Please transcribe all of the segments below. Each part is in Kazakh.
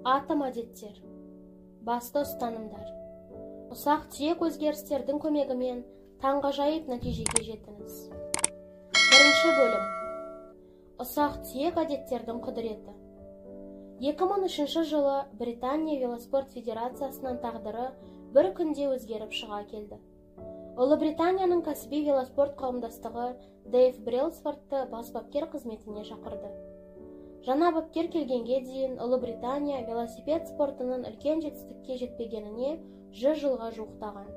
Атом әдеттер. Басты ұстанымдар. Ұсақ түйек өзгерістердің көмегімен таңғажайып нәтижеге жетіңіз. Бірінші бөлім. Ұсақ түйек әдеттердің құдіреті. 2003 жылы Британия велоспорт федерациясының тағдыры бір күнде өзгеріп шыға келді. Ұлыбританияның кәсіби велоспорт қауымдастығы Дэйв Брейлсфордты бас бапкер қызметіне шақырды. Жаңа бапкер келгенге дейін Ұлыбритания велосипед спортының үлкен жетістікке жетпегеніне 100 жылға жуықтаған.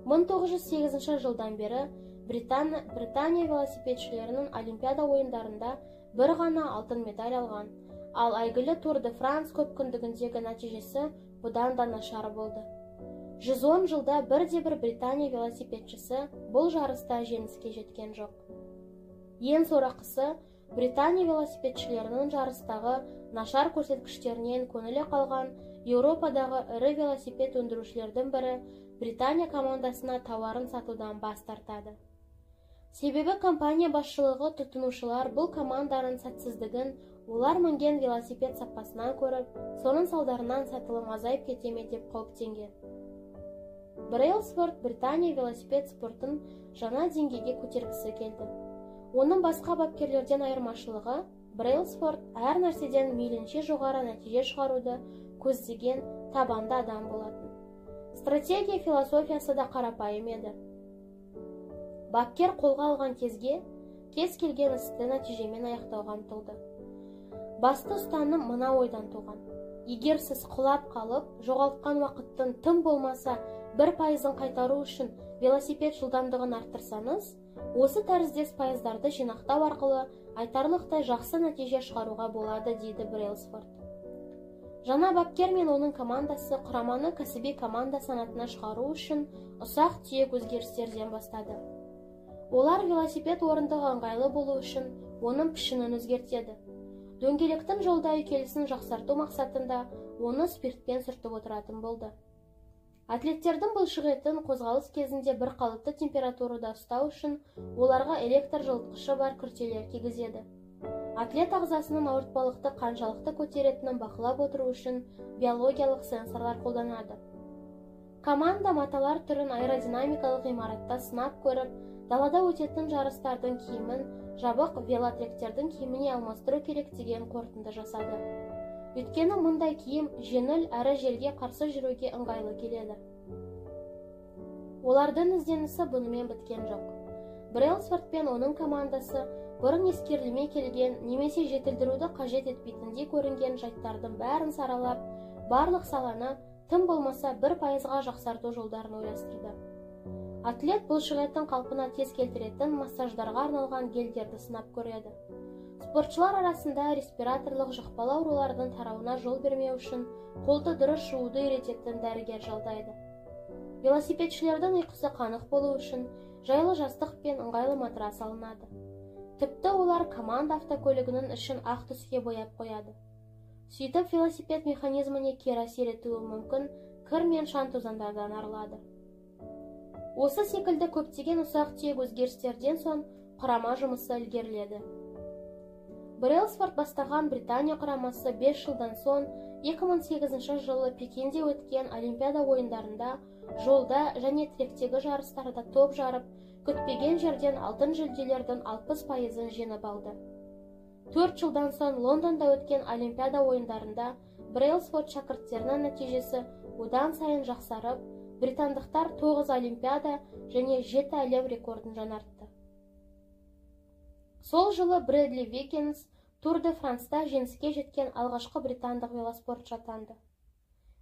1908 жылдан бері Британия велосипедшілерінің Олимпиада ойындарында бір ғана алтын медаль алған, ал әйгілі Тур де Франс көпкүндігіндегі нәтижесі бұдан да нашар болды. 110 жылда бірде-бір Британия велосипедшісі бұл жарыста жеңіске жеткен жоқ. Ең сорақысы, Британия велосипедшілерінің жарыстағы нашар көрсеткіштерінен көңілі қалған Еуропадағы ірі велосипед өндірушілердің бірі Британия командасына тауарын сатудан бас тартады. Себебі компания басшылығы тұтынушылар бұл команданың сәтсіздігін олар мінген велосипед сапасынан көріп, соның салдарынан сатылым азайып кетеме деп қауіптенген. Брейлсфорд Британия велосипед спортын жаңа деңгейге көтергісі келді. Оның басқа бапкерлерден айырмашылығы, Брейлсфорд әр нәрседен мейлінше жоғары нәтиже шығаруды көздеген табанды адам болатын. Стратегия философиясы да қарапайым еді. Бапкер қолға алған кезге, кез келген істі нәтижемен аяқтауға ұмтылды. Басты ұстаным мына ойдан туған. Егер сіз құлап қалып, жоғалтқан уақыттың тым болмаса 1% қайтару үшін велосипед жылдамдығын арттырсаңыз, осы тәріздес пайыздарды жинақтау арқылы айтарлықтай жақсы нәтиже шығаруға болады, дейді Брейлсфорд. Жаңа бапкер мен оның командасы құраманы кәсіби команда санатына шығару үшін ұсақ түйек өзгерістерден бастады. Олар велосипед орындығы ыңғайлы болу үшін оның пішінін өзгертеді. Дөңгелектің жолда үйкелісін жақсарту мақсатында оны спиртпен сүртіп отыратын болды. Атлеттердің бұлшық етін қозғалыс кезінде бір қалыпты температурада ұстау үшін оларға электр жылытқышы бар күртелер кигізеді. Атлет ағзасының ауыртпалықты қаншалықты көтеретінін бақылап отыру үшін биологиялық сенсорлар қолданады. Команда маталар түрін аэродинамикалық ғимаратта сынап көріп, далада өтетін жарыстардың киімін жабық велотректердің киіміне алмастыру керек деген қорытынды жасады. Өйткені мұндай киім жеңіл әрі желге қарсы жүруге ыңғайлы келеді. Олардың ізденісі бұнымен біткен жоқ. Брейлсфорд пен оның командасы бұрын ескерілмей келген немесе жетілдіруді қажет етпейтіндей көрінген жайттардың бәрін саралап, барлық саланы тым болмаса 1%-ға жақсарту жолдарын ойластырды. Атлет бұлшық еттің қалпына тез келтіретін массаждарға арналған гельдерді сынап көреді. Спортшылар арасында респираторлық жұқпалы аурулардың тарауына жол бермеу үшін қолды дұрыс жууды үйрететін дәрігер жалдайды. Велосипедшілердің ұйқысы қанық болу үшін жайлы жастық пен ыңғайлы матрас алынады. Тіпті олар команда автокөлігінің ішін ақ түске бояп қояды. Сөйтіп велосипед механизміне кері әсер етуі мүмкін кір мен шаң тозаңдардан арылады. Осы секілді көптеген ұсақ түйек өзгерістерден соң құрама жұмысы ілгеріледі. Брейлсфорд бастаған Британия құрамасы 5 жылдан соң 2008 жылы Пекинде өткен Олимпиада ойындарында жолда және тректегі жарыстарда топ жарып, күтпеген жерден алтын жүлделердің 60%-ын жеңіп алды. 4 жылдан соң Лондонда өткен Олимпиада ойындарында Брейлсфорд шәкірттерінің нәтижесі одан сайын жақсарып, британдықтар 9 Олимпиада және 7 әлем рекордын жаңартты. Сол жылы Брэдли Викинс Тур де Франста жеңіске жеткен алғашқы британдық велоспортшы атанды.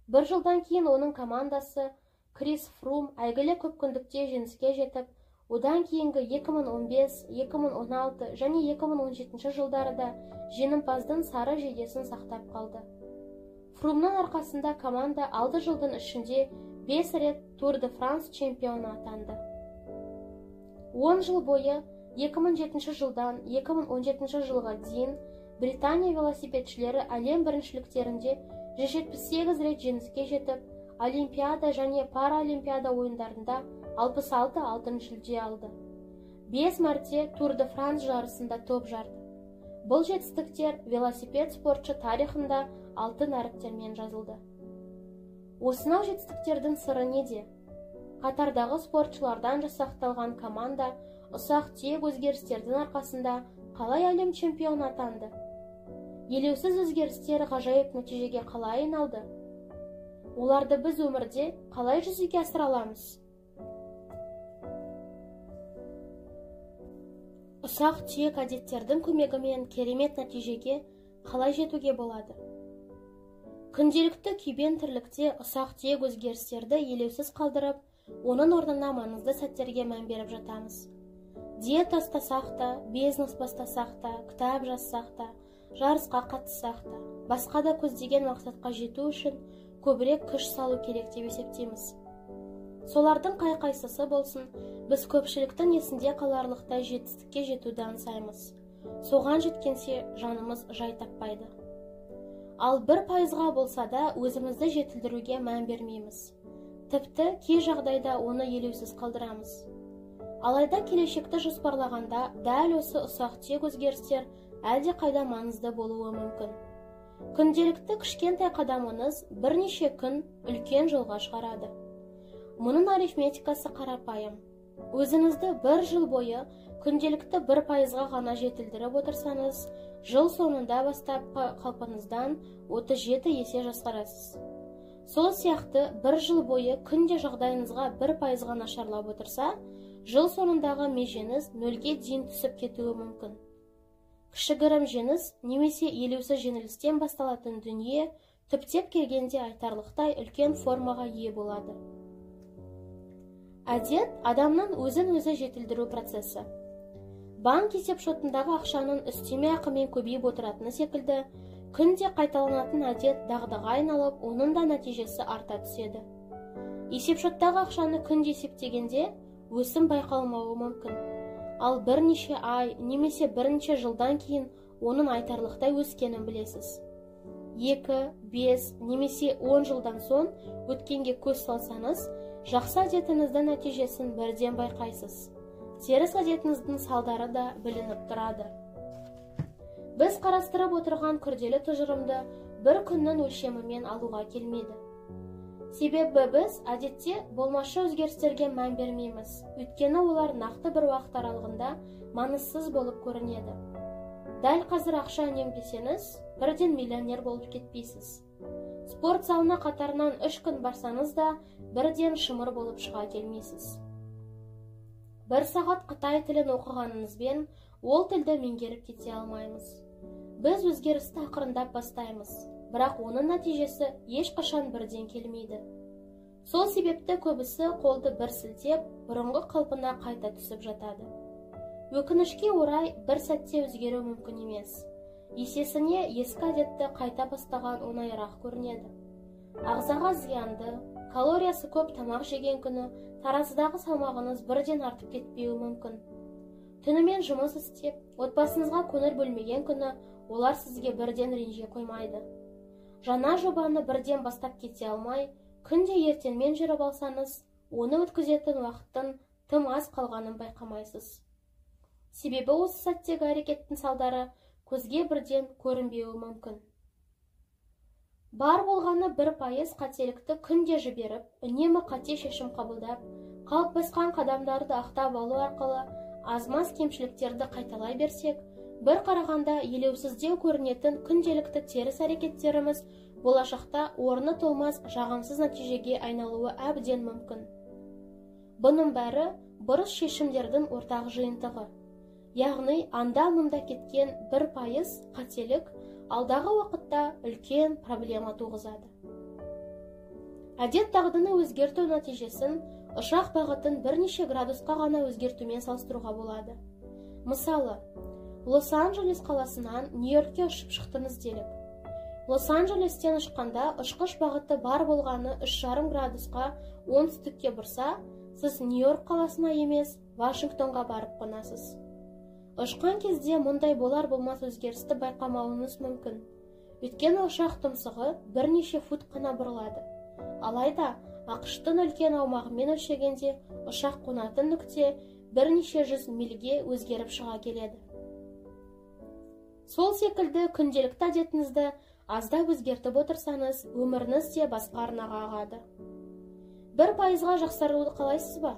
1 жылдан кейін оның командасы Крис Фрум әйгілі көпкүндікте жеңіске жетіп, одан кейінгі 2015, 2016 және 2017 жылдарда жеңімпаздың сары жейдесін сақтап қалды. Фрумның арқасында команда 6 жылдың ішінде 5 рет Тур де Франс чемпионы атанды. 10 жыл бойы 2007 жылдан 2017 жылға дейін Британия велосипедшілері әлем біріншіліктерінде 178 рет жеңіске жетіп, Олимпиада және Паралимпиада ойындарында 66 алтын жүлде алды. 5 мәрте Тур де Франс жарысында топ жарды. Бұл жетістіктер велосипед спортшы тарихында алтын әріптермен жазылды. Осынау жетістіктердің сыры неде? Қатардағы спортшылардан жасақталған команда ұсақ-түйек өзгерістердің арқасында қалай әлем чемпионы атанды? Елеусіз өзгерістер ғажайып нәтижеге қалай айналды? Оларды біз өмірде қалай жүзеге асыра аламыз? Ұсақ-түйек әдеттердің көмегімен керемет нәтижеге қалай жетуге болады? Күнделікті күйбең тірлікте ұсақ-түйек өзгерістерді елеусіз қалдырып, оның орнына маңызды сәттерге мән беріп жатамыз. Диета ұстасақ та, бизнес бастасақ та, кітап жазсақ та, жарысқа қатыссақ та, басқа да көздеген мақсатқа жету үшін көбірек күш салу керек деп есептейміз. Солардың қай-қайсысы болсын, біз көпшіліктің есінде қаларлықтай жетістікке жетуді аңсаймыз. Соған жеткенше жанымыз жай таппайды. Ал 1%-ға болса да өзімізді жетілдіруге мән бермейміз. Тіпті кей жағдайда оны елеусіз қалдырамыз. Алайда келешекті жоспарлағанда дәл осы ұсақ-түйек өзгерістер әлде қайда маңызды болуы мүмкін. Күнделікті кішкентай қадамыңыз бірнеше күн үлкен жолға шығарады. Мұның арифметикасы қарапайым. Өзіңізді 1 жыл бойы күнделікті 1%-ға ғана жетілдіріп отырсаңыз, жыл соңында бастапқы қалпыңыздан 37 есе жасқарасыз. Сол сияқты 1 жыл бойы күнде жағдайыңызға 1%-ға нашарлап отырса, жыл соңындағы межеңіз 0-ге дейін түсіп кетуі мүмкін. Кішігірім жеңіс немесе елеусіз жеңілістен басталатын дүние түптеп келгенде айтарлықтай үлкен формаға ие болады. Әдет адамның өзін-өзі жетілдіру процесі. Банк есепшотындағы ақшаның үстеме ақымен көбейіп отыратыны секілді, күнде қайталанатын әдет дағдыға айналып, оның да нәтижесі арта түседі. Есепшоттағы ақшаны күнде есептегенде өсім байқалмауы мүмкін. Ал бірнеше ай немесе бірнеше жылдан кейін оның айтарлықтай өскенін білесіз. 2, 5 немесе 10 жылдан соң өткенге көз салсаңыз, жақсы әдетіңіздің нәтижесін бірден байқайсыз. Теріс әдетіңіздің салдары да білініп тұрады. Біз қарастырып отырған күрделі тұжырымды бір күннің өлшемімен алуға келмейді. Себебі біз әдетте болмашы өзгерістерге мән бермейміз, өйткені олар нақты бір уақыт аралығында маңызсыз болып көрінеді. Дәл қазір ақша үнемдесеңіз, бірден миллионер болып кетпейсіз. Спорт залына қатарынан 3 күн барсаңыз да, бірден шымыр болып шыға келмейсіз. 1 сағат Қытай тілін оқығаныңызбен ол тілді меңгеріп кете алмаймыз. Біз өзгерісті ақырындап бастаймыз, бірақ оның нәтижесі ешқашан бірден келмейді. Сол себепті көбісі қолды бір сілтеп, бұрынғы қалпына қайта түсіп жатады. Өкінішке орай, бір сәтте өзгеру мүмкін емес. Есесіне ескі әдетті қайта бастаған оңайырақ көрінеді. Ағзаға зиянды, калориясы көп тамақ жеген күні таразыдағы салмағыңыз бірден артып кетпеуі мүмкін. Түнімен жұмыс істеп, отбасыңызға көңіл бөлмеген күні олар сізге бірден ренже қоймайды. Жаңа жобаны бірден бастап кете алмай, күнде ертеңмен жүріп алсаңыз, оны өткізетін уақыттың тым аз қалғанын байқамайсыз. Себебі осы сәттегі әрекеттің салдары көзге бірден көрінбеуі мүмкін. Бар болғаны 1% қателікті күнде жіберіп, үнемі қате шешім қабылдап, қалыптасқан қадамдарды ақтап алу арқылы аз-маз кемшіліктерді қайталай берсек, бір қарағанда елеусіздеу көрінетін күнделікті теріс әрекеттеріміз болашақта орны толмас жағымсыз нәтижеге айналуы әбден мүмкін. Бұның бәрі бұрыс шешімдердің ортақ жиынтығы. Яғни, анда-мұнда кеткен 1% қателік алдағы уақытта үлкен проблема туғызады. Әдет дағдыны өзгерту нәтижесін ұшақ бағытын бірнеше градусқа ғана өзгертумен салыстыруға болады. Мысалы, Лос-Анджелес қаласынан Нью-Йоркке ұшып шықтыңыз делік. Лос-Анджелестен ұшқанда ұшқыш бағыты бар болғаны 3,5 градусқа оңтүстікке бұрса, сіз Нью-Йорк қаласына емес, Вашингтонға барып қонасыз. Ұшқан кезде мұндай болар-болмас өзгерісті байқамауыңыз мүмкін. Өйткені ұшақ тұмсығы бірнеше фут қана бұрылады. Алайда, ақш-тың үлкен аумағымен өлшегенде ұшақ қонатын нүкте бірнеше жүз мильге өзгеріп шыға келеді. Сол секілді күнделікті әдетіңізді аздап өзгертіп отырсаңыз, өміріңіз де басқа арнаға ағады. 1%-ға жақсаруды қалайсыз ба?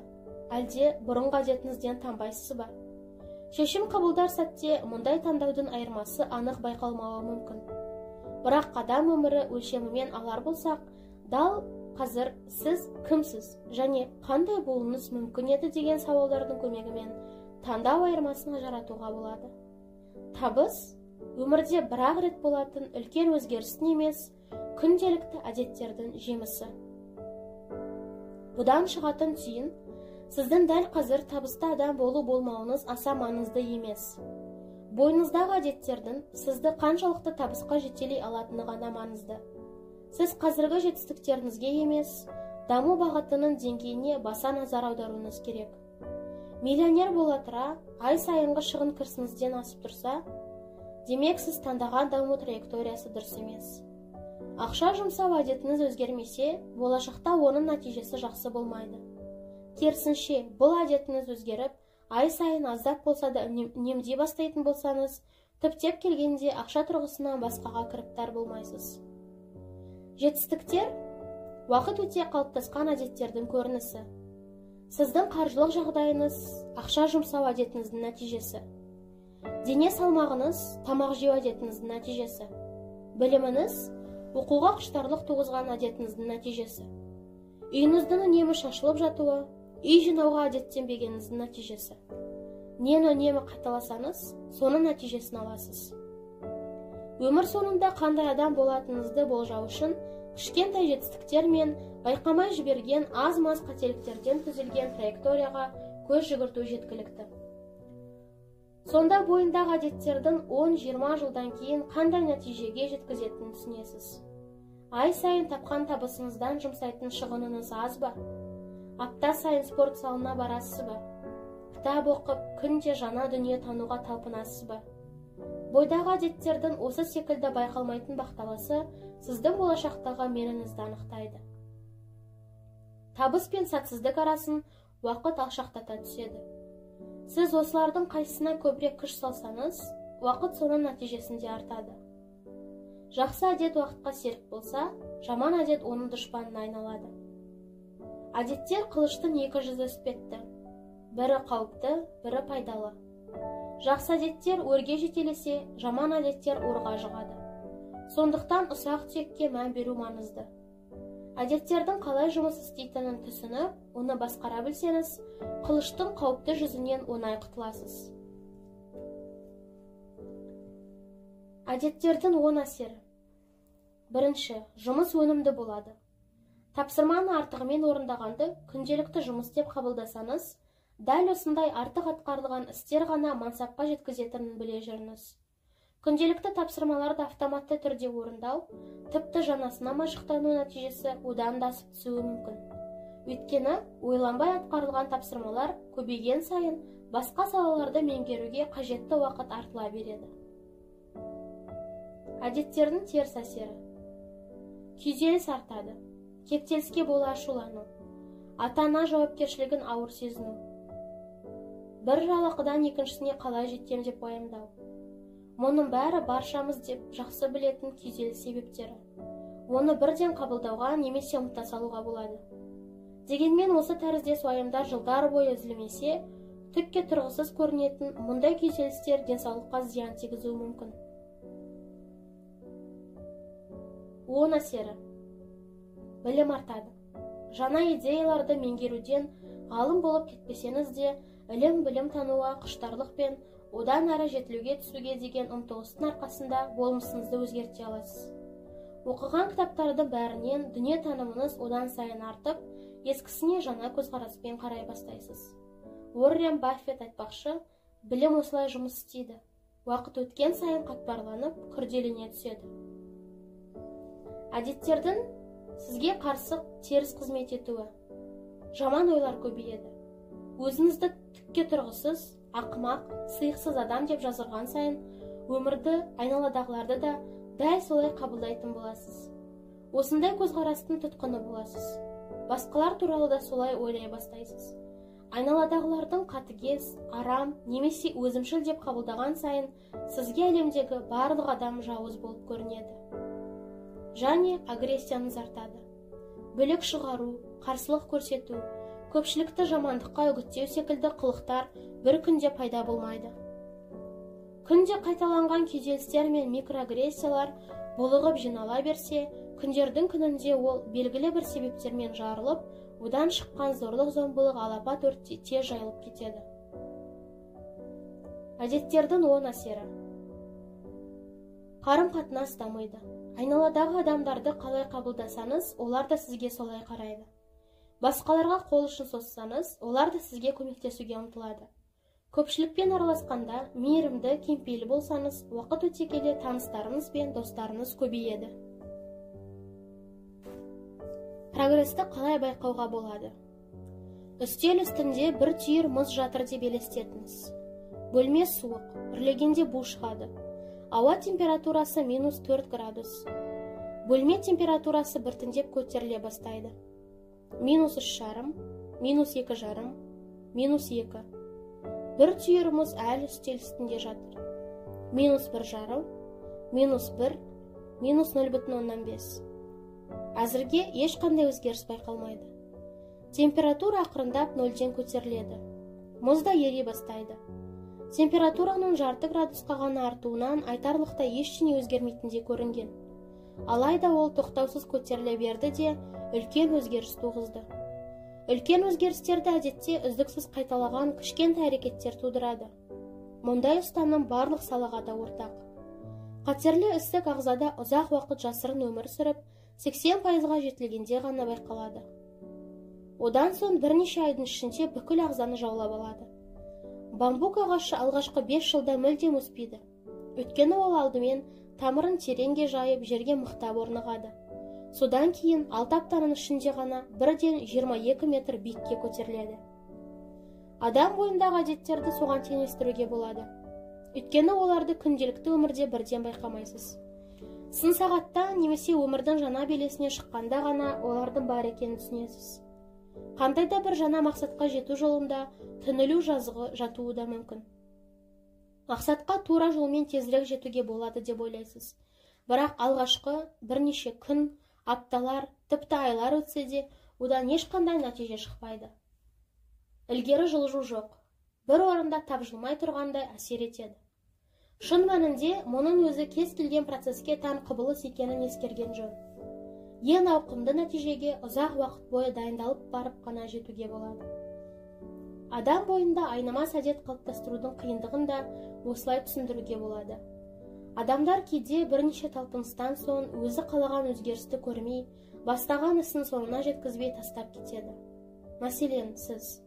Әлде бұрынғы әдетіңізден танбайсыз ба? Шешім қабылдар сәтте мұндай таңдаудың айырмасы анық байқалмауы мүмкін. Бірақ адам өмірі өлшемімен алар болсақ, дал қазір сіз кімсіз және қандай болуыңыз мүмкін еді деген сауалдардың көмегімен таңдау айырмасын ажыратуға болады. Табыс өмірде бір-ақ рет болатын үлкен өзгерістің емес, күнделікті әдеттердің жемісі. Бұдан шығатын түйін, сіздің дәл қазір табысты адам болу-болмауыңыз аса маңызды емес. Бойыңыздағы әдеттердің сізді қаншалықты табысқа жетелей алатыны ғана маңызды. Сіз қазіргі жетістіктеріңізге емес, даму бағытының деңгейіне баса назар аударуыңыз керек. Миллионер бола тұра, ай сайынғы шығын кірісіңізден асып тұрса, демек сіз таңдаған даму траекториясы дұрыс емес. Ақша жұмсау әдетіңіз өзгермесе, болашақта оның нәтижесі жақсы болмайды. Керісінше, бұл әдетіңіз өзгеріп, ай сайын аздап болса да үнемдей бастайтын болсаңыз, түптеп келгенде ақша тұрғысынан басқаға кіріптар болмайсыз. Жетістіктер уақыт өте қалыптасқан әдеттердің көрінісі. Сіздің қаржылық жағдайыңыз ақша жұмсау әдетіңіздің нәтижесі. Дене салмағыңыз тамақ жеу әдетіңіздің нәтижесі. Біліміңіз оқуға құштарлық туғызған әдетіңіздің нәтижесі. Үйіңіздің үнемі шашылып жатуы, үй жинауға әдеттенбегеніңіздің нәтижесі. Нені үнемі қайталасаңыз, соның нәтижесін аласыз. Өмір соңында қандай адам болатыныңызды болжау үшін кішкентай жетістіктер мен байқамай жіберген аз-маз қателіктерден түзілген траекторияға көз жүгірту жеткілікті. Сонда бойындағы әдеттердің 10-20 жылдан кейін қандай нәтижеге жеткізетінін түсінесіз. Ай сайын тапқан табысыңыздан жұмсайтын шығыныңыз аз ба? Апта сайын спорт залына барасыз ба? Кітап оқып, күнде жаңа дүние тануға талпынасыз ба? Бойдағы әдеттердің осы секілді байқалмайтын бақталасы сіздің болашақтағы меніңізді анықтайды. Табыс пен сәтсіздік арасын уақыт алшақтата түседі. Сіз осылардың қайсысына көбірек күш салсаңыз, уақыт соның нәтижесінде артады. Жақсы әдет уақытқа серік болса, жаман әдет оның дұшпанына айналады. Әдеттер қылыштың екі жүзі іспетті. Бірі қауіпті, бірі пайдалы. Жақсы әдеттер өрге жетелесе, жаман әдеттер орға жығады. Сондықтан ұсақ түйекке мән беру маңызды. Әдеттердің қалай жұмыс істейтінін түсініп, оны басқара білсеңіз, қылыштың қауіпті жүзінен оңай құтыласыз. Әдеттердің оң әсері. Бірінші, жұмыс өнімді болады. Тапсырманы артығымен орындағанды күнделікті жұмыс деп қабылдасаңыз, дәл осындай артық атқарылған істер ғана мансапқа жеткізетінін біле жүріңіз. Күнделікті тапсырмаларды автоматты түрде орындау, тіпті жанасына машықтану нәтижесі одан да асып түсуі мүмкін. Өйткені, ойланбай атқарылған тапсырмалар көбейген сайын басқа салаларды меңгеруге қажетті уақыт артыла береді. Әдеттердің теріс әсері. Күйзеліс артады. Кептеліске бола ашулану. Ата-ана жауапкершілігін ауыр сезіну. Бір жалақыдан екіншісіне қалай жетем деп уайымдау. Мұның бәрі баршамыз деп жақсы білетін күйзеліс себептері. Оны бірден қабылдауға немесе ұмыта салуға болады. Дегенмен осы тәріздес уайымдар жылдар бойы үзілмесе, түкке тұрғысыз көрінетін мұндай күйзелістер денсаулыққа зиян тигізуі мүмкін. Оң әсері. Білім артады. Жаңа идеяларды меңгеруден ғалым болып кетпесеңіз де, ілім-білім тануға құштарлық пен одан әрі жетілуге түсуге деген ұмтылыстың арқасында болмысыңызды өзгерте аласыз. Оқыған кітаптардың бәрінен дүние танымыңыз одан сайын артып, ескісіне жаңа көзқараспен қарай бастайсыз. Уоррен Баффет айтпақшы, білім осылай жұмыс істейді. Уақыт өткен сайын қатпарланып, күрделене түседі. Әдеттердің сізге қарсы теріс қызмет етуі. Жаман ойлар көбейеді. Өзіңізді түкке тұрғысыз, ақымақ, сыйықсыз адам деп жазылған сайын, өмірді, айналадағыларды да дәл солай қабылдайтын боласыз. Осындай көзқарастың тұтқыны боласыз. Басқалар туралы да солай ойлай бастайсыз. Айналадағылардың қатыгез, арам, немесе өзімшіл деп қабылдаған сайын, сізге әлемдегі барлық адам жауыз болып көрінеді. Және агрессияңыз артады. Бүлік шығару, қарсылық көрсету, көпшілікті жамандыққа үгіттеу секілді қылықтар бір күнде пайда болмайды. Күнде қайталанған күйзелістер мен микроагрессиялар булығып жинала берсе, күндердің күнінде ол белгілі бір себептермен жарылып, одан шыққан зорлық-зомбылық алапат өртте тез жайылып кетеді. Әдеттердің оң әсері. Қарым-қатынас дамиды. Айналадағы адамдарды қалай қабылдасаңыз, олар да сізге солай қарайды. Басқаларға қол ұшын созсаңыз, олар да сізге көмектесуге ұмтылады. Көпшілікпен араласқанда, мейірімді, кеңпейлі болсаңыз, уақыт өте келе таныстарыңыз бен достарыңыз көбейеді. Прогресті қалай байқауға болады? Үстел үстінде бір түйір мұз жатыр деп елестетіңіз. Бөлме суық, үрлегенде бу шығады. Ауа температурасы -4 градус. Бөлме температурасы біртіндеп көтеріле бастайды. -3,5, -2,5, -2. Бір түйір мұз әлі үстел үстінде жатыр. -1,5, -1, -0,5. Әзірге ешқандай өзгеріс байқалмайды. Температура ақырындап 0-ден көтеріледі. Мұз да ери бастайды. Температураның жарты градусқа ғана артуынан айтарлықтай ештеңе өзгермейтіндей көрінген. Алайда ол тоқтаусыз көтеріле берді де үлкен өзгеріс туғызды. Үлкен өзгерістерді әдетте үздіксіз қайталаған кішкентай әрекеттер тудырады. Мұндай ұстаным барлық салаға да ортақ. Қатерлі ісік ағзада ұзақ уақыт жасырын өмір сүріп, 80%-ға жетілгенде ғана байқалады. Одан соң бірнеше айдың ішінде бүкіл ағзаны жаулап алады. Бамбук ағашы алғашқы 5 жылда мүлдем өспейді. Өйткені ол алдымен тамырын тереңге жайып, жерге мықтап орнығады. Содан кейін 6 аптаның ішінде ғана бірден 22 метр биікке көтеріледі. Адам бойындағы әдеттерді соған теңестіруге болады. Өйткені оларды күнделікті өмірде бірден байқамайсыз. Сын сағатта немесе өмірдің жаңа белесіне шыққанда ғана олардың бар екенін түсінесіз. Қандай да бір жаңа мақсатқа жету жолында түнілу жазығы жатуы да мүмкін. Мақсатқа тура жолмен тезірек жетуге болады деп ойлайсыз. Бірақ алғашқы бірнеше күн, апталар, тіпті айлар өтсе де, одан ешқандай нәтиже шықпайды. Ілгері жылжу жоқ. Бір орында тапжылмай тұрғандай әсер етеді. Шын мәнінде, мұның өзі кез келген процеске тән құбылыс екенін ескерген жөн. Ең ауқымды нәтижеге ұзақ уақыт бойы дайындалып барып қана жетуге болады. Адам бойында айнымас әдет қалыптастырудың қиындығын да осылай түсіндіруге болады. Адамдар кейде бірнеше талпыныстан соң өзі қалаған өзгерісті көрмей, бастаған ісін соңына жеткізбей тастап кетеді. Мәселен, сіз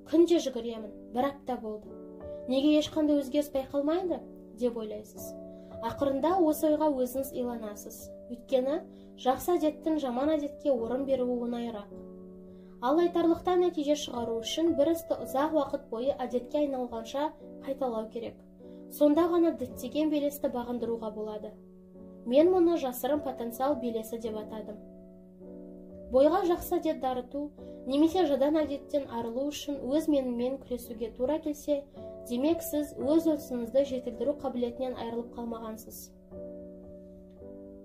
күнде жүгіремін, бір апта болды. Неге ешқандай өзгеріс байқалмайды деп ойлайсыз. Ақырында осы ойға өзіңіз иланасыз. Өйткені жақсы әдеттің жаман әдетке орын беруі оңайырақ. Ал айтарлықтай нәтиже шығару үшін бір істі ұзақ уақыт бойы әдетке айналғанша қайталау керек. Сонда ғана діттеген белесті бағындыруға болады. Мен мұны жасырын потенциал белесі деп атадым. Бойға жақсы әдет дарыту, немесе жадан әдеттен арылу үшін өз менімен күресуге тура келсе, демек сіз өз өрісіңізді жетілдіру қабілетінен айырылып қалмағансыз.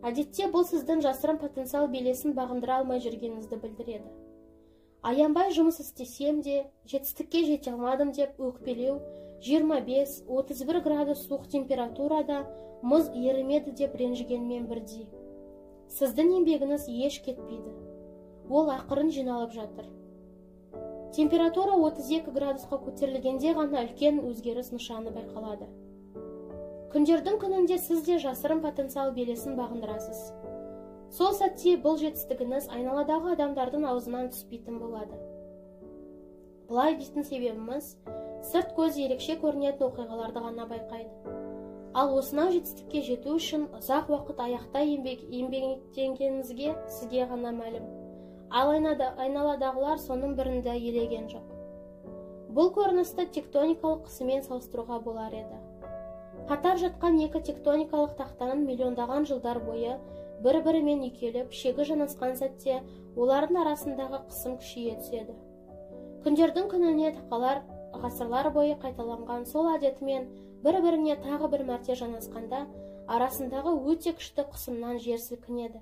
Әдетте бұл сіздің жасырын потенциал белесін бағындыра алмай жүргеніңізді білдіреді. Аянбай жұмыс істесем де, жетістікке жете алмадым деп өкпелеу, 25-31 градус суық температурада мұз ерімеді деп ренжігенмен бірдей. Сіздің еңбегіңіз еш кетпейді. Ол ақырын жиналып жатыр. Температура 32 градусқа көтерілгенде ғана үлкен өзгеріс нышаны байқалады. Күндердің күнінде сіз де жасырын потенциал белесін бағындырасыз. Сол сәтте бұл жетістігіңіз айналадағы адамдардың аузынан түспейтін болады. Бұлай дейтін себебіміз, сырт көз ерекше көрінетін оқиғаларды ғана байқайды. Ал осынау жетістікке жету үшін ұзақ уақыт аяқта еңбектенгеніңізге сізге ғана мәлім. Ал айналадағылар соның бірінде елеген жоқ. Бұл көріністі тектоникалық қысымен салыстыруға болар еді. Қатар жатқан екі тектоникалық тақтаның миллиондаған жылдар бойы бір-бірімен үйкеліп, шегі жанасқан сәтте олардың арасындағы қысым күшейе түседі. Күндердің күніне тақалар ғасырлар бойы қайталанған сол әдетімен бір-біріне тағы бір мәрте жанасқанда арасындағы өте күшті қысымнан жер сілкінеді.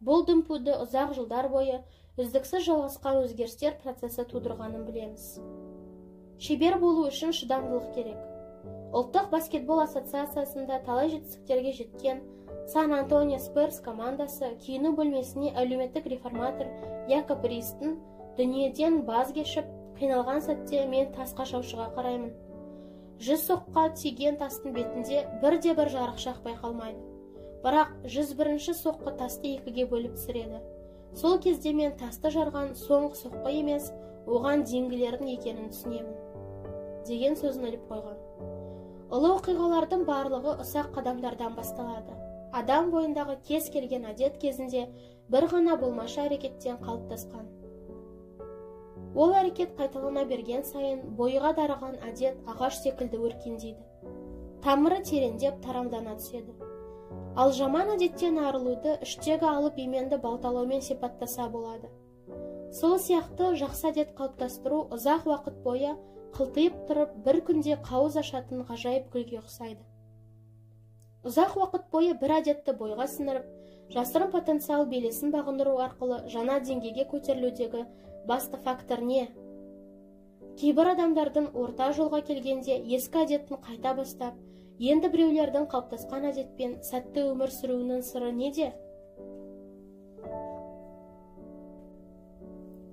Бұл дүмпуді ұзақ жылдар бойы үздіксіз жалғасқан өзгерістер процесі тудырғанын білеміз. Шебер болу үшін шыдамдылық керек. Ұлттық баскетбол ассоциациясында талай жетістіктерге жеткен Сан-Антонио Спирс командасы киіну бөлмесіне әлеуметтік реформатор Якоб Ристің дүниеден баз кешіп, қиналған сәтте мен тасқа шаушыға қараймын. 100 соққа тиген тастың бетінде бірде-бір жарықшақ байқалмайды. Бірақ 101-ші соққы тасты екіге бөліп түсіреді. Сол кезде мен тасты жарған соңғы соққы емес, оған дейінгілердің екенін түсінемін. Деген сөзін іліп қойған. Ұлы оқиғалардың барлығы ұсақ қадамдардан басталады. Адам бойындағы кез келген әдет кезінде бір ғана болмашы әрекеттен қалыптасқан. Ол әрекет қайталана берген сайын бойға дарыған әдет ағаш секілді өркендейді. Тамыры тереңдеп тарамдана түседі. Ал жаман әдеттен арылуды іштегі алып еменді балталаумен сипаттаса болады. Сол сияқты жақсы әдет қалыптастыру ұзақ уақыт бойы қылтиып тұрып, бір күнде қауыз ашатын ғажайып гүлге ұқсайды. Ұзақ уақыт бойы бір әдетті бойға сіңіріп, жасырын потенциал белесін бағындыру арқылы жаңа деңгейге көтерілудегі басты фактор не? Кейбір адамдардың орта жолға келгенде ескі әдетін қайта бастап, енді біреулердің қалыптасқан әдетпен сәтті өмір сүруінің сыры неде?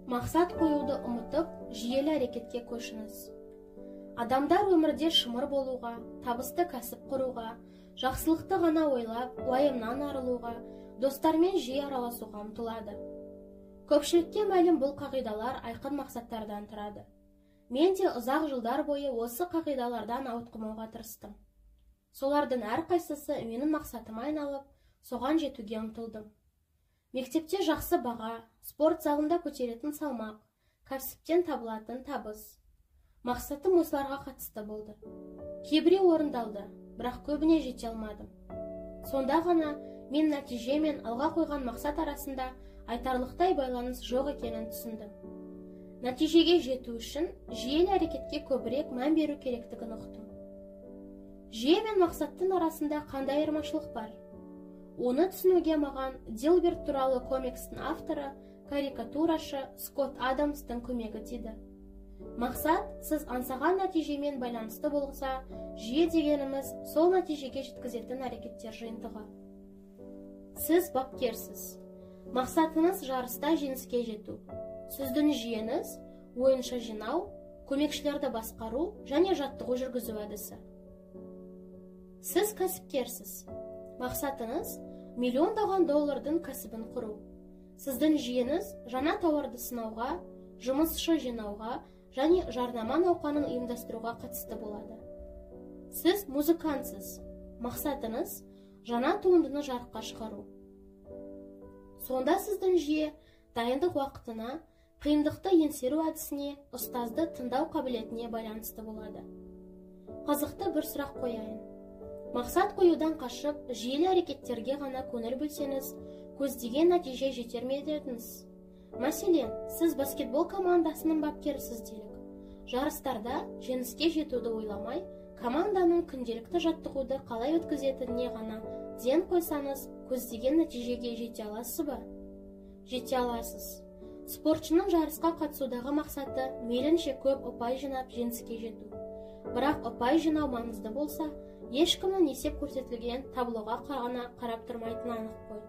Мақсат қоюды ұмытып, жүйелі әрекетке көшіңіз. Адамдар өмірде шымыр болуға, табысты кәсіп құруға, жақсылықты ғана ойлап, уайымнан арылуға, достармен жиі араласуға ұмтылады. Көпшілікке мәлім бұл қағидалар айқын мақсаттардан тұрады. Мен де ұзақ жылдар бойы осы қағидалардан ауытқымауға тырыстым. Солардың әрқайсысы менің мақсатыма айналып, соған жетуге ұмтылдым. Мектепте жақсы баға, спорт залында көтеретін салмақ, кәсіптен табылатын табыс. Мақсатым осыларға қатысты болды. Кейбіреу орындалды, бірақ көбіне жете алмадым. Сонда ғана мен нәтиже мен алға қойған мақсат арасында айтарлықтай байланыс жоқ екенін түсіндім. Нәтижеге жету үшін жүйелі әрекетке көбірек мән беру керектігін ұқтым. Жүйе мен мақсаттың арасында қандай айырмашылық бар? Оны түсінуге маған Дилберт туралы комикстің авторы, карикатурашы Скотт Адамстың көмегі тиді. Мақсат сіз аңсаған нәтижемен байланысты болса, жүйе дегеніміз сол нәтижеге жеткізетін әрекеттер жиынтығы. Сіз бапкерсіз. Мақсатыңыз жарыста жеңіске жету. Сіздің жүйеңіз ойыншы жинау, көмекшілерді басқару және жаттығу жүргізу әдісі. Сіз кәсіпкерсіз. Мақсатыңыз миллиондаған доллардың кәсібін құру. Сіздің жүйеңіз жаңа тауарды сынауға, жұмысшы жинауға және жарнама науқанын ұйымдастыруға қатысты болады. Сіз музыкантсыз. Мақсатыңыз жаңа туындыны жарыққа шығару. Сонда сіздің жүйе дайындық уақытына, қиындықты еңсеру әдісіне, ұстазды тыңдау қабілетіне байланысты болады. Қызықты бір сұрақ қояйын. Мақсат қоюдан қашып, жүйелі әрекеттерге ғана көңіл бөлсеңіз, көздеген нәтиже жетер ме едіңіз? Мәселен, сіз баскетбол командасының бапкерісіз делік. Жарыстарда жеңіске жетуді ойламай, команданың күнделікті жаттығуды қалай өткізетініне ғана ден қойсаңыз, көздеген нәтижеге жете аласыз ба? Жете аласыз. Спортшының жарысқа қатысудағы мақсаты мейлінше көп ұпай жинап жеңіске жету. Бірақ ұпай жинау маңызды болса, ешкімнің есеп көрсетілген таблоға ғана қарап тұрмайтыны анық қой.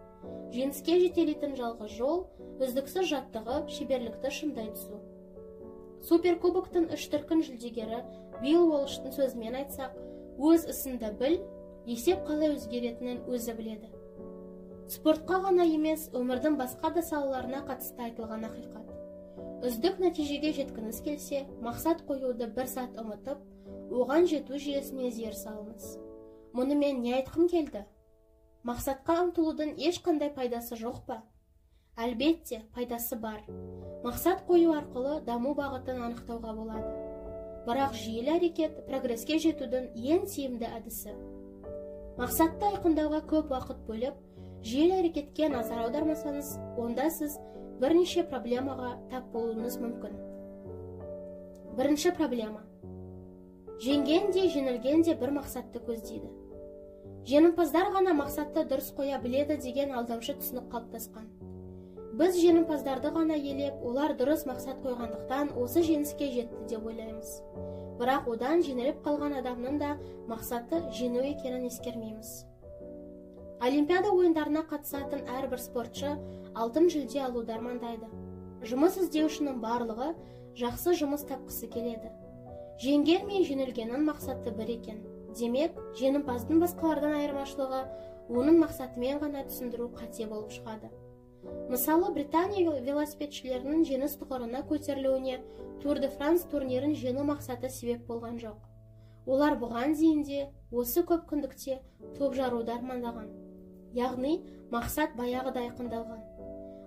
Жеңіске жетелейтін жалғыз жол үздіксіз жаттығып, шеберлікті шыңдай түсу. Суперкубоктың 3 дүркін жүлдегері Билл Уолштың сөзімен айтсақ, өз ісіңді біл, есеп қалай өзгеретінін өзі біледі. Спортқа ғана емес, өмірдің басқа да салаларына қатысты айтылған ақиқат. Үздік нәтижеге жеткіңіз келсе, мақсат қоюды бір сәт ұмытып, оған жету жүйесіне зер салыңыз. Мұнымен не айтқым келді? Мақсатқа ұмтылудың ешқандай пайдасы жоқ па? Әлбетте, пайдасы бар. Мақсат қою арқылы даму бағытын анықтауға болады. Бірақ жүйелі әрекет прогреске жетудің ең тиімді әдісі. Мақсатты айқындауға көп уақыт бөліп, жүйелі әрекетке назар аудармасаңыз, онда сіз бірнеше проблемаға тап болуыңыз мүмкін. Бірінші проблема. Жеңген де, жеңілген де бір мақсатты көздейді. Жеңімпаздар ғана мақсатты дұрыс қоя біледі деген алдамшы түсінік қалыптасқан. Біз жеңімпаздарды ғана елеп, олар дұрыс мақсат қойғандықтан осы жеңіске жетті деп ойлаймыз. Бірақ одан жеңіліп қалған адамның да мақсаты жеңу екенін ескермейміз. Олимпиада ойындарына қатысатын әрбір спортшы алтын жүлде алуды армандайды. Жұмыс іздеушінің барлығы жақсы жұмыс тапқысы келеді. Жеңген мен жеңілгеннің мақсаты бір екен. Демек, жеңімпаздың басқалардан айырмашылығы оның мақсатымен ғана түсіндіру қате болып шығады. Мысалы, Британия велосипедшілерінің жеңіс тұғырына көтерілуіне Тур де Франс турнирін жеңу мақсаты себеп болған жоқ. Олар бұған дейін де осы көп күндікте топ жаруды армандаған. Яғни, мақсат баяғыда айқындалған.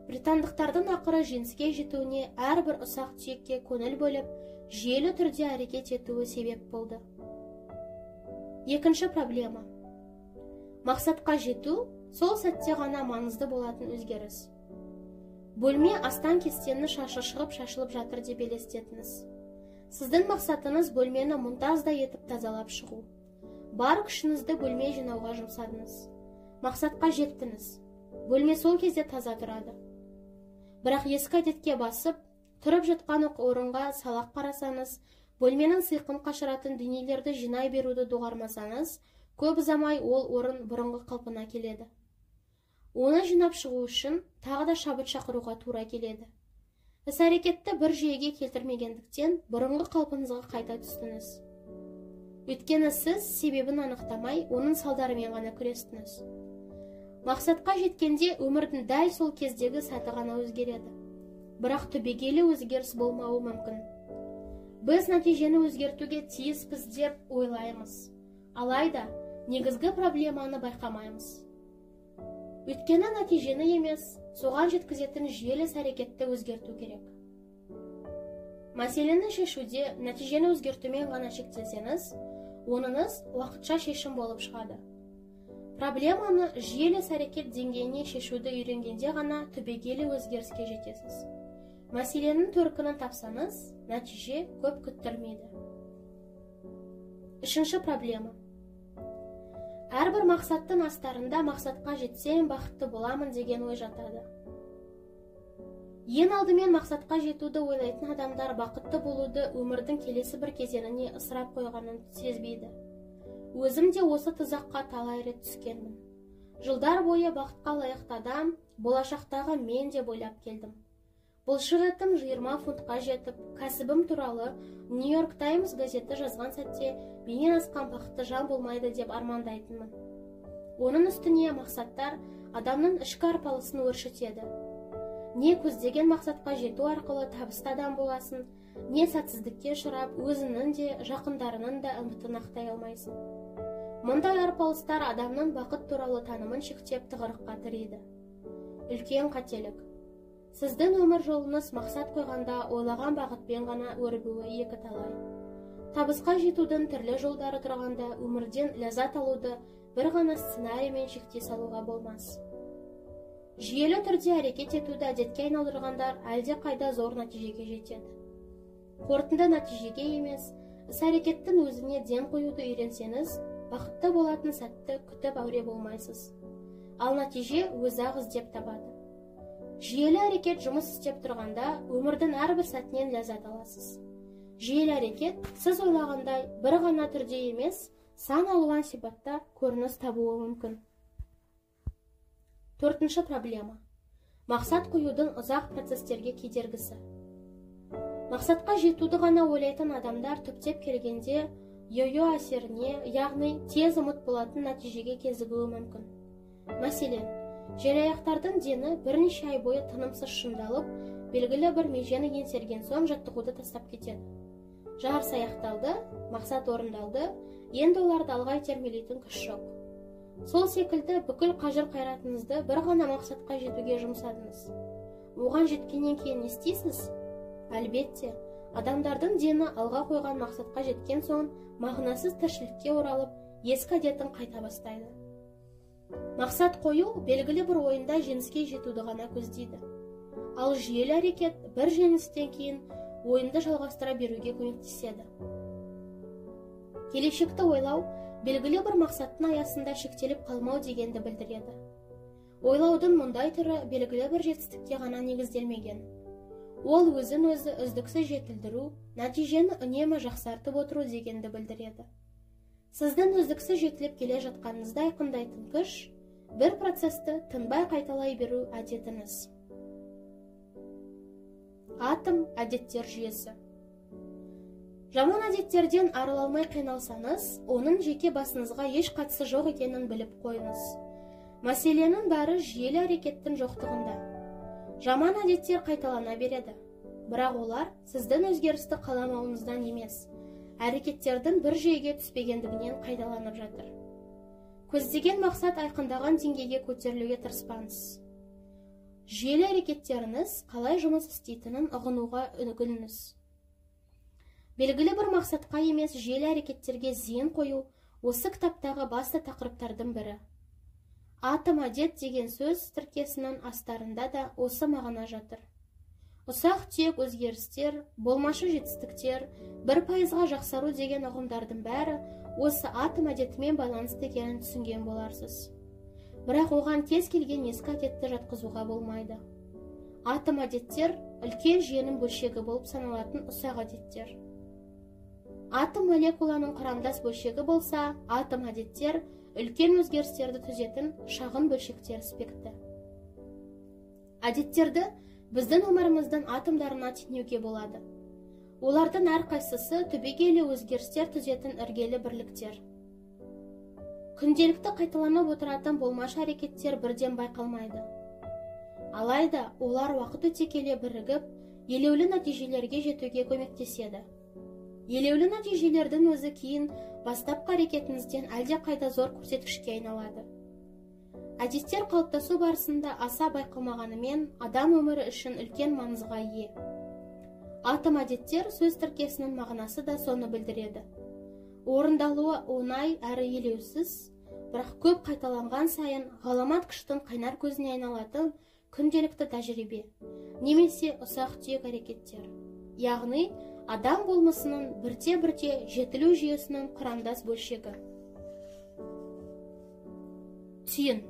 Британдықтардың ақыры жеңіске жетуіне әрбір ұсақ түйекке көңіл бөліп, жүйелі түрде әрекет етуі себеп болды. Екінші проблема. Мақсатқа жету сол сәтте ғана маңызды болатын өзгеріс. Бөлме астан кестені шашы шығып шашылып жатыр деп елестетіңіз. Сіздің мақсатыңыз бөлмені мұнтаздай етіп тазалап шығу. Бар күшіңізді бөлме жинауға жұмсадыңыз. Мақсатқа жеттіңіз. Бөлме сол кезде таза тұрады. Бірақ ескі әдетке басып, тұрып жатқан орынға салақ қарасаңыз, бөлменің сиқын қашыратын дүниелерді жинай беруді доғармасаңыз, көп ұзамай ол орын бұрынғы қалпына келеді. Оны жинап шығу үшін тағы да шабыт шақыруға тура келеді. Іс-әрекетті бір жүйеге келтірмегендіктен бұрынғы қалпыңызға қайта түстіңіз. Өйткені сіз себебін анықтамай, оның салдарымен ғана күрестіңіз. Мақсатқа жеткенде өмірдің дәл сол кездегі сәті ғана өзгереді. Бірақ түбегейлі өзгеріс болмауы мүмкін. Біз нәтижені өзгертуге тиіспіз деп ойлаймыз. Алайда, негізгі проблеманы байқамаймыз. Өйткені нәтижені емес, соған жеткізетін жүйелі әрекетті өзгерту керек. Мәселені шешуде нәтижені өзгертумен ғана шектелсеңіз, оныңыз уақытша шешім болып шығады. Проблеманы жүйелі әрекет деңгейіне шешуді үйренгенде ғана түбегейлі өзгеріске жетесіз. Мәселенің төркінін тапсаңыз, нәтиже көп күттірмейді. Үшінші проблема. Әрбір мақсаттың астарында мақсатқа жетсем бақытты боламын деген ой жатады. Ең алдымен мақсатқа жетуді ойлайтын адамдар бақытты болуды өмірдің келесі бір кезеңіне ысырап қойғанын сезбейді. Өзім де осы тұзаққа талай рет түскенмін. Жылдар бойы бақытқа лайықты адам, болашақтағы мен деп ойлап келдім. Бұлшығетім 20 фунтқа жетіп, кәсібім туралы New York Times газеті жазған сәтте менен асқан бақытты жан болмайды деп армандайтынмын. Оның үстіне мақсаттар адамның ішкі арпалысын өршітеді. Не көздеген мақсатқа жету арқылы табысты адам боласын, не сәтсіздікке ұшырап, өзінің де, жақындарының да үмітін ақтай алмайсың. Мұндай арпалыстар адамның бақыт туралы танымын шектеп тығырыққа тірейді. Үлкен қателік. Сіздің өмір жолыңыз мақсат қойғанда ойлаған бағытпен ғана өрбуі екі талай. Табысқа жетудің түрлі жолдары тұрғанда өмірден ләззат алуды бір ғана сценариймен шектей салуға болмас. Жүйелі түрде әрекет етуді әдетке айналдырғандар әлде қайда зор нәтижеге жетеді. Қорытынды нәтижеге емес, іс-әрекеттің өзіне ден қоюды үйренсеңіз, бақытты болатын сәтті күтіп әуре болмайсыз. Ал нәтиже өзі-ақ іздеп табады. Жүйелі әрекет жұмыс істеп тұрғанда өмірдің әрбір сәтінен ләззат аласыз. Жүйелі әрекет сіз ойлағандай бір ғана түрде емес, сан алуан сипатта көрініс табуы мүмкін. Төртінші проблема. Мақсат қоюдың ұзақ процестерге кедергісі. Мақсатқа жетуді ғана ойлайтын адамдар түптеп келгенде йо-йо әсеріне, яғни тез ұмыт болатын нәтижеге кезігуі мүмкін. Мәселен, желаяқтардың дені бірнеше ай бойы тынымсыз шыңдалып, белгілі бір межені еңсерген соң жаттығуды тастап кетеді. Жарыс аяқталды, мақсат орындалды, енді оларды алға итермелейтін күш жоқ. Сол секілді бүкіл қажыр қайратыңызды бір ғана мақсатқа жетуге жұмсадыңыз. Оған жеткеннен кейін не істейсіз? Әлбетте, адамдардың дені алға қойған мақсатқа жеткен соң мағынасыз тіршілікке оралып, ескі әдетін қайта бастайды. Мақсат қою белгілі бір ойында жеңіске жетуді ғана көздейді. Ал жүйелі әрекет бір жеңістен кейін ойынды жалғастыра беруге көмектеседі. Келешекті ойлау белгілі бір мақсаттың аясында шектеліп қалмау дегенді білдіреді. Ойлаудың мұндай түрі белгілі бір жетістікке ғана негізделмеген. Ол өзін өзі үздіксіз жетілдіру, нәтижені үнемі жақсартып отыру дегенді білдіреді. Сіздің үздіксіз жетіліп келе жатқаныңызды айқындайтын күш бір процесті тынбай қайталай беру әдетіңіз. Атом әдеттер жүйесі. Жаман әдеттерден арыла алмай қиналсаңыз, оның жеке басыңызға еш қатысы жоқ екенін біліп қойыңыз. Мәселенің бәрі жүйелі әрекеттің жоқтығында. Жаман әдеттер қайталана береді, бірақ олар сіздің өзгерісті қаламауыңыздан емес, әрекеттердің бір жүйеге түспегендігінен қайталанып жатыр. Көздеген мақсат айқындаған деңгейге көтерілуге тырыспаңыз. Жүйелі әрекеттеріңіз қалай жұмыс істейтінін ұғынуға үгіліңіз. Белгілі бір мақсатқа емес жүйелі әрекеттерге зейін қою осы кітаптағы басты тақырыптардың бірі. Атом әдет деген сөз тіркесінің астарында да осы мағына жатыр. Ұсақ түйек өзгерістер, болмашы жетістіктер, 1%-ға жақсару деген ұғымдардың бәрі осы атом әдетімен байланысты екенін түсінген боларсыз. Бірақ оған кез келген ескі әдетті жатқызуға болмайды. Атом әдеттер үлкен жүйенің бөлшегі болып саналатын ұсақ әдеттер. Атом молекуланың құрамдас бөлшегі болса, атом әдеттер үлкен өзгерістерді түзетін шағын бөлшектер іспекті. Әдеттерді біздің өміріміздің атомдарына теңеуге болады. Олардың әрқайсысы түбегейлі өзгерістер түзетін іргелі бірліктер. Күнделікті қайталанып отыратын болмашы әрекеттер бірден байқалмайды. Алайда олар уақыт өте келе бірігіп, елеулі нәтижелерге жетуге көмектеседі. Елеулі нәтижелердің өзі кейін бастапқы әрекетіңізден әлде қайда зор көрсеткішке айналады. Әдеттер қалыптасу барысында аса байқалмағанымен адам өмірі үшін үлкен маңызға ие. Атом әдеттер сөз тіркесінің мағынасы да соны білдіреді. Орындалуы оңай әрі елеусіз, бірақ көп қайталанған сайын ғаламат күштің қайнар көзіне айналатын күнделікті тәжірибе, немесе ұсақ түйек әрекеттер. Яғни, адам болмысының бірте-бірте жетілу жүйесінің құрамдас бөлшегі. Түйін.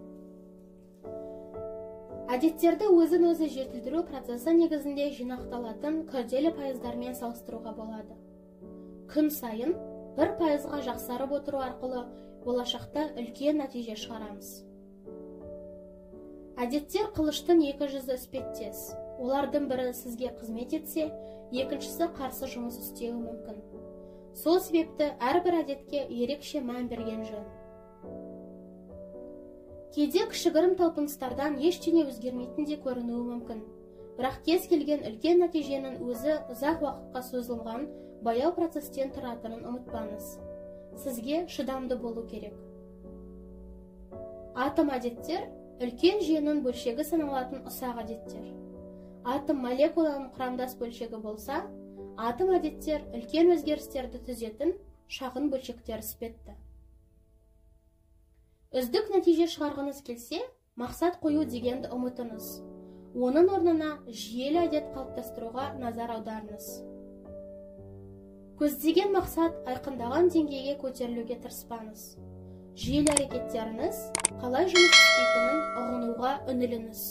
Әдеттерді өзін-өзі жетілдіру процесі негізінде жинақталатын күрделі пайыздармен салыстыруға болады. Күн сайын 1%-ға жақсарып отыру арқылы болашақта үлкен нәтиже шығарамыз. Әдеттер қылыштың екі жүзі іспеттес. Олардың бірі сізге қызмет етсе, екіншісі қарсы жұмыс істеуі мүмкін. Сол себепті әрбір әдетке ерекше мән берген жөн. Кейде кішігірім талпыныстардан ештеңе өзгермейтін де көрінуі мүмкін. Бірақ кез келген үлкен нәтиженің өзі ұзақ уақытқа созылған баяу процестен тұратынын ұмытпаңыз. Сізге шыдамды болу керек. Атом әдеттер үлкен жүйенің бөлшегі саналатын ұсақ әдеттер. Атом молекуланың құрамдас бөлшегі болса, атом әдеттер үлкен өзгерістерді түзетін шағын бөлшектер іспетті. Үздік нәтиже шығарғыңыз келсе, мақсат қою дегенді ұмытыңыз. Оның орнына жүйелі әдет қалыптастыруға назар аударыңыз. Көздеген мақсат айқындаған деңгейге көтерілуге тырыспаңыз. Жүйелі әрекеттеріңіз қалай жұмыс істейтінін ұғынуға үңіліңіз.